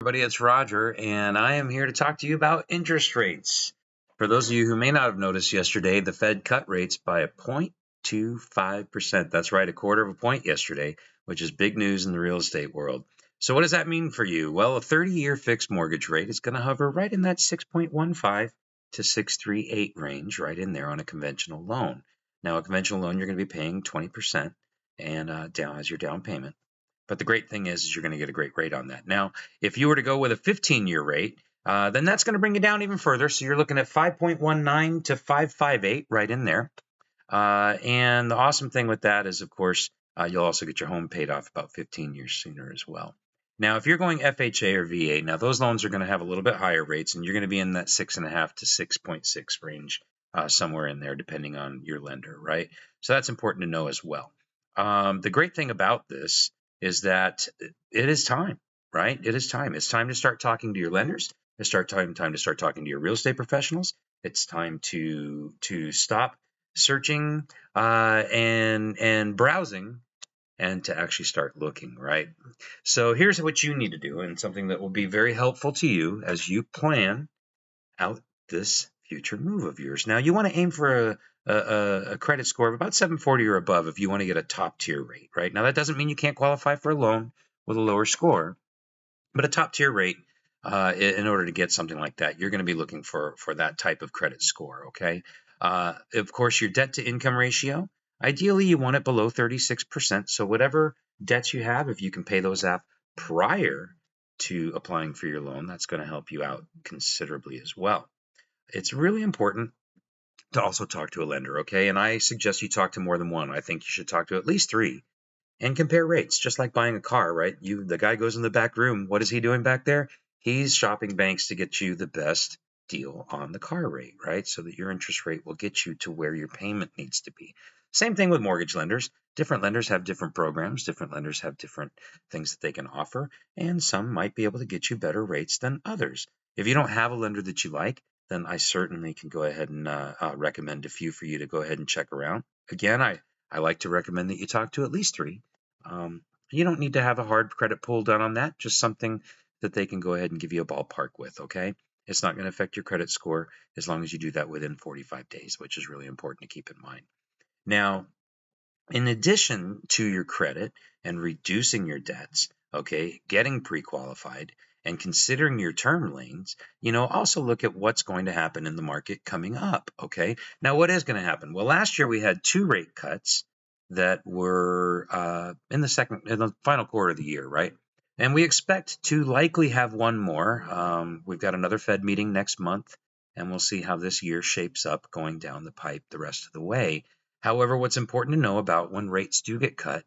Everybody, it's Roger, and I am here to talk to you about interest rates. For those of you who may not have noticed yesterday, the Fed cut rates by 0.25%. That's right, a quarter of a point yesterday, which is big news in the real estate world. So what does that mean for you? Well, a 30-year fixed mortgage rate is going to hover right in that 6.15 to 6.38 range, right in there on a conventional loan. Now, a conventional loan, you're going to be paying 20% and down as your down payment. But the great thing is you're going to get a great rate on that. Now, if you were to go with a 15-year rate, then that's going to bring you down even further. So you're looking at 5.19 to 5.58 right in there. And the awesome thing with that is, of course, you'll also get your home paid off about 15 years sooner as well. Now, if you're going FHA or VA, now those loans are going to have a little bit higher rates, and you're going to be in that 6.5 to 6.6 range, somewhere in there, depending on your lender, right? So that's important to know as well. The great thing about this is that it is time, right? It is time. It's time to start talking to your lenders. It's time to start talking to your real estate professionals. It's time to stop searching and browsing and to actually start looking, right? So here's what you need to do, and something that will be very helpful to you as you plan out this future move of yours. Now, you want to aim for a credit score of about 740 or above if you want to get a top tier rate, right? Now, that doesn't mean you can't qualify for a loan with a lower score, but a top tier rate, in order to get something like that, you're going to be looking for that type of credit score, okay? Of course, your debt to income ratio, ideally you want it below 36%. So whatever debts you have, if you can pay those off prior to applying for your loan, that's going to help you out considerably as well. It's really important to also talk to a lender, okay? And I suggest you talk to more than one. I think you should talk to at least three and compare rates, just like buying a car, right? The guy goes in the back room. What is he doing back there? He's shopping banks to get you the best deal on the car rate, right? So that your interest rate will get you to where your payment needs to be. Same thing with mortgage lenders. Different lenders have different programs. Different lenders have different things that they can offer, and some might be able to get you better rates than others. If you don't have a lender that you like, then I certainly can go ahead and recommend a few for you to go ahead and check around. Again, I like to recommend that you talk to at least three. You don't need to have a hard credit pull done on that, just something that they can go ahead and give you a ballpark with, okay? It's not going to affect your credit score as long as you do that within 45 days, which is really important to keep in mind. Now, in addition to your credit and reducing your debts, okay, getting pre-qualified and considering your term lanes, also look at what's going to happen in the market coming up, okay? Now, what is going to happen? Well, last year we had 2 rate cuts that were in the final quarter of the year, right? And we expect to likely have one more. We've got another Fed meeting next month, and we'll see how this year shapes up going down the pipe the rest of the way. However, what's important to know about when rates do get cut,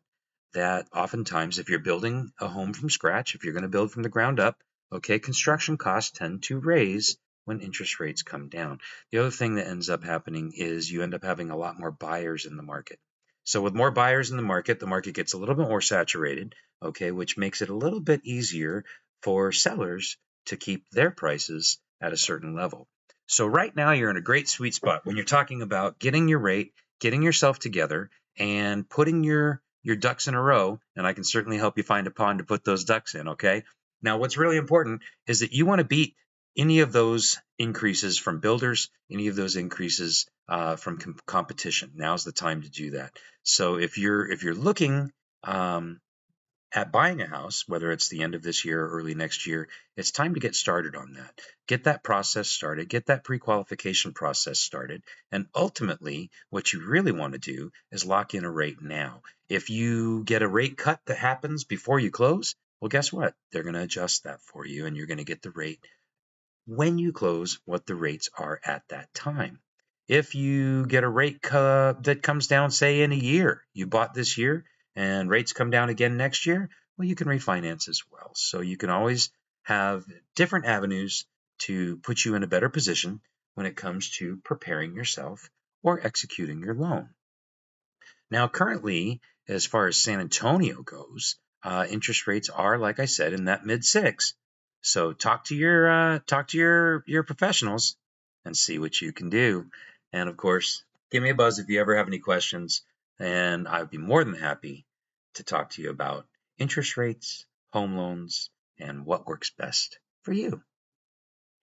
that oftentimes if you're building a home from scratch, if you're going to build from the ground up, okay, construction costs tend to raise when interest rates come down. The other thing that ends up happening is you end up having a lot more buyers in the market. So with more buyers in the market gets a little bit more saturated, okay, which makes it a little bit easier for sellers to keep their prices at a certain level. So right now you're in a great sweet spot when you're talking about getting your rate, getting yourself together, and putting your ducks in a row, and I can certainly help you find a pond to put those ducks in, okay? Now, what's really important is that you want to beat any of those increases from builders, any of those increases from competition. Now's the time to do that. So if you're looking at buying a house, whether it's the end of this year or early next year, it's time to get started on that. Get that process started, get that pre-qualification process started, and ultimately, what you really want to do is lock in a rate now. If you get a rate cut that happens before you close, well, guess what? They're going to adjust that for you, and you're going to get the rate when you close what the rates are at that time. If you get a rate cut that comes down, say, in a year, you bought this year, and rates come down again next year, well, you can refinance as well. So you can always have different avenues to put you in a better position when it comes to preparing yourself or executing your loan. Now, currently, as far as San Antonio goes, interest rates are, like I said, in that mid-6. So talk to your professionals and see what you can do. And of course, give me a buzz if you ever have any questions, and I'd be more than happy to talk to you about interest rates, home loans, and what works best for you.